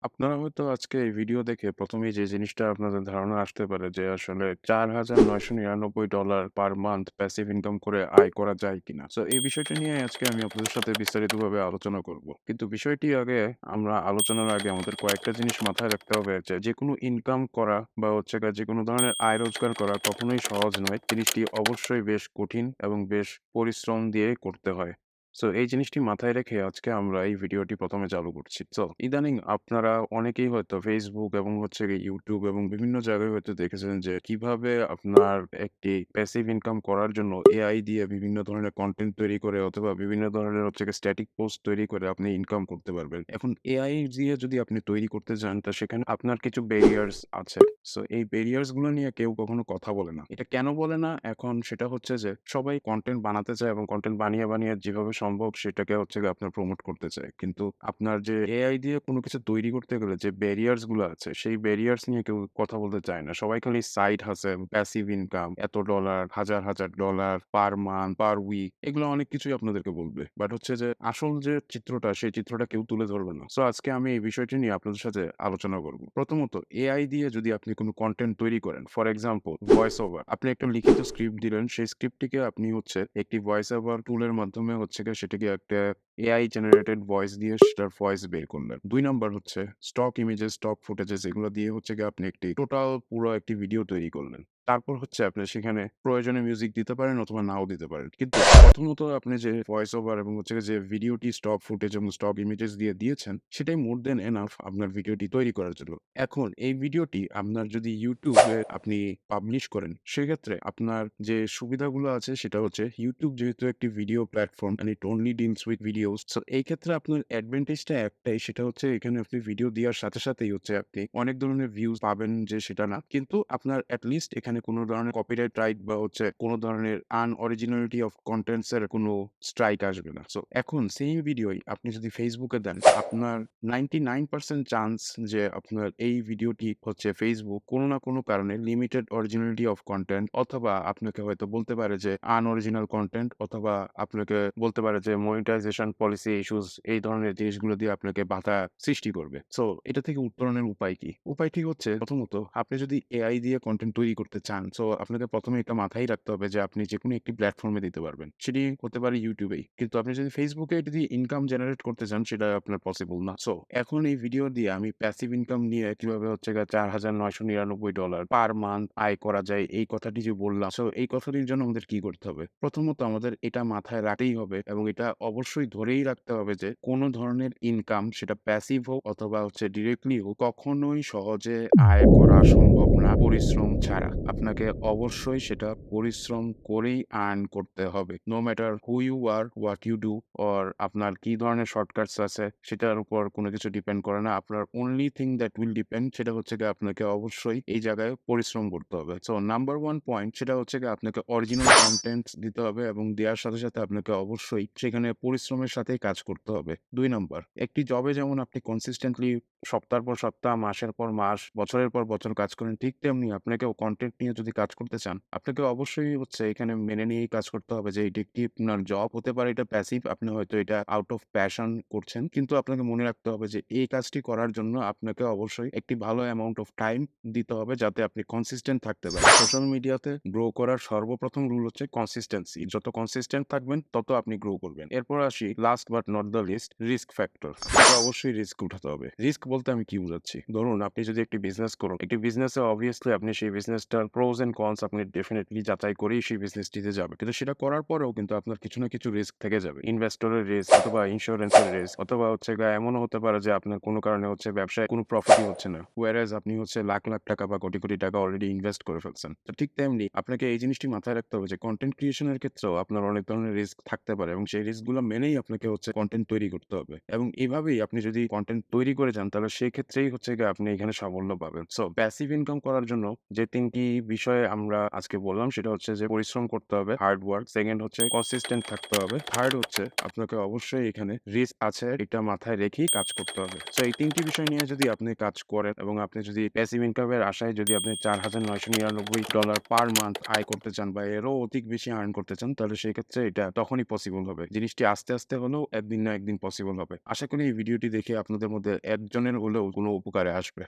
আপনারা হয়তো আজকে এই ভিডিও দেখে ১ম এই যে জিনিসটা আপনাদের ধারণা আসতে পারে যে আসলে $৪,৯৯৯ পার মান্থ প্যাসিভ ইনকাম করে আয় করা যায় কিনা? সো এই বিষয়টা নিয়ে আজকে আমি আপনাদের সাথে বিস্তারিতভাবে আলোচনা করব। কিন্তু বিষয়টি আগে আমরা আলোচনার আগে আমাদের কয়েকটা জিনিস মাথায় রাখতে হবে যে, যেকোনো ইনকাম করা বা হচ্ছে গিয়ে যেকোনো ধরনের আয় রোজগার করা কখনোই সহজ নয়। জিনিসটি অবশ্যই বেশ কঠিন এবং বেশ পরিশ্রম দিয়ে করতে হয়। সো এই জিনিসটি মাথায় রেখে আজকে আমরা এই ভিডিওটি ১ম এ চালু করছি। সো ইদানিং আপনারা অনেকেই হয়তো Facebook এবং হচ্ছে গিয়ে YouTube এবং বিভিন্ন জায়গায় হয়তো দেখেছেন যে কিভাবে আপনার একটি প্যাসিভ ইনকাম করার জন্য AI দিয়ে বিভিন্ন ধরনের কনটেন্ট তৈরি করে অথবা বিভিন্ন ধরনের হচ্ছে গিয়ে স্ট্যাটিক পোস্ট তৈরি করে আপনি ইনকাম করতে পারবেন। এখন AI দিয়ে যদি আপনি তৈরি করতে যান তা সেখানে আপনার কিছু ব্যারিয়ার্স আছে। সো এই ব্যারিয়ার্স গুলো নিয়ে কেউ কখনো কথা বলে না। এটা কেন বলে না? এখন সেটা হচ্ছে যে সবাই কনটেন্ট বানাতে চায় এবং কনটেন্ট বানিয়ে যেভাবে সম্ভব সেটাকে হচ্ছে গিয়ে আপনার প্রমোট করতে চায়। কিন্তু আপনার যে AI দিয়ে কোনো কিছু তৈরি করতে গেলে যে ব্যারিয়ার্স গুলো আছে সেই ব্যারিয়ার্স নিয়ে কেউ কথা বলতে চায় না। সবাই খালি সাইড হাসেল, প্যাসিভ ইনকাম, এত ডলার, হাজার dollar per month, per week এগুলো অনেক কিছুই আপনাদেরকে বলবে। বাট হচ্ছে যে আসল যে চিত্রটা সেই চিত্রটা কেউ তুলে ধরবে না। সো আজকে আমি এই বিষয়টি নিয়ে আপনাদের সাথে আলোচনা করব। প্রথমত AI দিয়ে যদি আপনি কোনো কনটেন্ট তৈরি করেন, ফর এক্সাম্পল ভয়েস ওভার। আপনি একটা লিখিত স্ক্রিপ্ট দিলেন, সেই স্ক্রিপ্টটিকে আপনি হচ্ছে একটি ভয়েস ওভার টুলের মাধ্যমে হচ্ছে গিয়ে সেটাকে একটা AI জেনারেটেড ভয়েস দিয়ে সেটার ভয়েস বের করলেন। ২ নাম্বার হচ্ছে স্টক ইমেজেস, স্টক ফুটেজেস এগুলো দিয়ে হচ্ছে গিয়ে আপনি একটি টোটাল পুরো একটি ভিডিও তৈরি করলেন। তারপর হচ্ছে আপনি সেখানে প্রয়োজনে মিউজিক দিতে পারেন অথবা নাও দিতে পারেন। কিন্তু প্রথমত আপনি যে ভয়েস ওভার এবং হচ্ছে গিয়ে যে ভিডিওটি স্টক ফুটেজ এবং স্টক ইমেজেস দিয়ে দিয়েছেন, সেটাই মোর দ্যান এনাফ আপনার ভিডিওটি তৈরি করার জন্য। এখন এই ভিডিওটি আপনার যদি YouTube এ আপনি পাবলিশ করেন, সেক্ষেত্রে আপনার যে সুবিধাগুলো আছে সেটা হচ্ছে YouTube যেহেতু একটি video platform and it only deals with videos. So এই ক্ষেত্রে আপনার অ্যাডভান্টেজটা একটাই, সেটা হচ্ছে এখানে আপনি ভিডিও দেওয়ার সাথে সাথেই হচ্ছে আপনি অনেক ধরনের ভিউজ পাবেন যে সেটা না। কিন্তু আপনার এট লিস্ট এখানে কোন ধরনের কপিরাইট রাইট বা হচ্ছে কোন ধরনের আনঅরিজিনালিটি অফ কনটেন্টস এর কোন স্ট্রাইক আসবে না। সো এখন সেইম ভিডিওই আপনি যদি Facebook এ দেন, আপনার 99% চান্স যে আপনার এই ভিডিওটি হচ্ছে Facebook কোন না কোন কারণে লিমিটেড অরিজিনালিটি অফ কনটেন্ট অথবা আপনাকে হয়তো বলতে পারে যে আনঅরিজিনাল কনটেন্ট অথবা আপনাকে বলতে পারে যে মনিটাইজেশন পলিসি ইস্যুস এই ধরনের জিনিসগুলো দিয়ে আপনাকে বাধা সৃষ্টি করবে। সো এটা থেকে উত্তরণের উপায় কি? উপায়টি হচ্ছে প্রথমত আপনি যদি AI দিয়ে কনটেন্ট তৈরি করতে চান, সো আপনাকে ১ম এ এটা মাথায় রাখতে হবে যে আপনি যেকোনো একটি প্ল্যাটফর্মে দিতে পারবেন। সেটি হতে পারে YouTube এই। কিন্তু আপনি যদি Facebook এ এটা দিয়ে ইনকাম জেনারেট করতে চান সেটা আপনার পসিবল না। সো এখন এই ভিডিও দিয়ে আমি প্যাসিভ ইনকাম নিয়ে কিভাবে হচ্ছে গিয়ে $৪,৯৯৯ পার মান্থ আয় করা যায় এই কথাটি যে বললাম, সো এই কথাটির জন্য আমাদের কি করতে হবে? প্রথমত আমাদের এটা মাথায় রাখতেই হবে এবং এটা অবশ্যই ধরেই রাখতে হবে যে কোন ধরনের ইনকাম সেটা প্যাসিভ হোক অথবা হচ্ছে ডিরেক্টলি হোক কখনোই সহজে আয় করা সম্ভব না পরিশ্রম ছাড়া। আপনাকে অবশ্যই সেটা পরিশ্রম করেই আর্ন করতে হবে। No matter who you are, what you do or আপনার কি ধরনের শর্টকাটস আছে সেটার উপর কোনো কিছু ডিপেন্ড করে না। আপনার only thing that will depend সেটা হচ্ছে গিয়ে আপনাকে অবশ্যই এই জায়গায় পরিশ্রম করতে হবে। সো নাম্বার 1 পয়েন্ট সেটা হচ্ছে গিয়ে আপনাকে অরিজিনাল কনটেন্ট দিতে হবে এবং দেওয়ার সাথে সাথে আপনাকে অবশ্যই সেখানে পরিশ্রমের সাথেই কাজ করতে হবে। ২ নাম্বার একটি জবে যেমন আপনি কনসিস্টেন্টলি সপ্তাহের পর সপ্তাহ, মাসের পর মাস, বছরের পর বছর কাজ করেন, ঠিক তেমনি আপনাকেও কনটেন্ট নিয়ে যদি কাজ করতে চান, আপনাকে অবশ্যই হচ্ছে এখানে মেনে নিয়েই কাজ করতে হবে যে এটি একটি আপনার জব হতে পারে, এটা প্যাসিভ। আপনি হয়তো এটা আউট অফ প্যাশন করছেন। কিন্তু আপনাকে মনে রাখতে হবে যে এই কাজটি করার জন্য আপনাকে অবশ্যই একটি ভালো অ্যামাউন্ট অফ টাইম দিতে হবে যাতে আপনি কনসিস্টেন্ট থাকতে পারেন। সোশ্যাল মিডিয়াতে গ্রো করার সর্বপ্রথম রুল হচ্ছে কনসিস্টেন্সি। যত কনসিস্টেন্ট থাকবেন তত আপনি গ্রো করবেন। এরপর আসি last but not the least, risk factor. আপনাকে অবশ্যই রিস্ক উঠাতে হবে। রিস্ক বলতে আমি কি বুঝাচ্ছি? ধরুন আপনি যদি একটি বিজনেস করুন, একটি বিজনেসে অবভিয়াসলি আপনি সেই বিজনেসটার প্রোস এন্ড কনস আপনি ডেফিনিটলি যাচাই করেই সেই বিজনেসটিতে যাবেন। কিন্তু সেটা করার পরেও কিন্তু আপনার কিছু না কিছু রিস্ক থেকে যাবে। ইনভেস্টরের রিস্ক অথবা ইন্সুরেন্সের রিস্ক অথবা হচ্ছে গিয়ে এমনও হতে পারে যে আপনার কোনো কারণে হচ্ছে ব্যবসায় কোনো প্রফিটই হচ্ছে না। whereas আপনি হচ্ছে লাখ টাকা বা কোটি টাকা অলরেডি ইনভেস্ট করে ফেলছেন। তো ঠিক তেমনি আপনাকে এই জিনিসটি মাথায় রাখতে হবে যে কনটেন্ট ক্রিয়েশন এর ক্ষেত্রেও আপনার অনেক ধরনের রিস্ক থাকতে পারে এবং সেই রিস্কগুলো মেনেই আপনাকে হচ্ছে কনটেন্ট তৈরি করতে হবে। এবং এভাবেই আপনি যদি কনটেন্ট তৈরি করে যান তাহলে সেক্ষেত্রেই হচ্ছে গিয়ে আপনি এখানে সাফল্য পাবেন। সো প্যাসিভ ইনকাম করার জন্য যে ৩ টি বিষয়ে আমরা আজকে বললাম সেটা হচ্ছে যে পরিশ্রম করতে হবে, হার্ড ওয়ার্ক, সেকেন্ড হচ্ছে কনসিস্টেন্ট থাকতে হবে, থার্ড হচ্ছে আপনাকে অবশ্যই এখানে রিস্ক আছে এটা মাথায় রেখেই কাজ করতে হবে। সো এই ৩ টি বিষয় নিয়ে যদি আপনি কাজ করেন এবং আপনি যদি প্যাসিভ ইনকামের আশায় যদি আপনি $৪,৯৯৯ পার মান্থ আয় করতে চান বা এরও অধিক বেশি আর্ন করতে চান তাহলে সেক্ষেত্রে এটা তখনই পসিবল হবে। জিনিসটি আস্তে হলেও একদিন না একদিন পসিবল হবে। আশা করি এই ভিডিওটি দেখে আপনাদের মধ্যে একজনের হলেও কোনো উপকারে আসবে।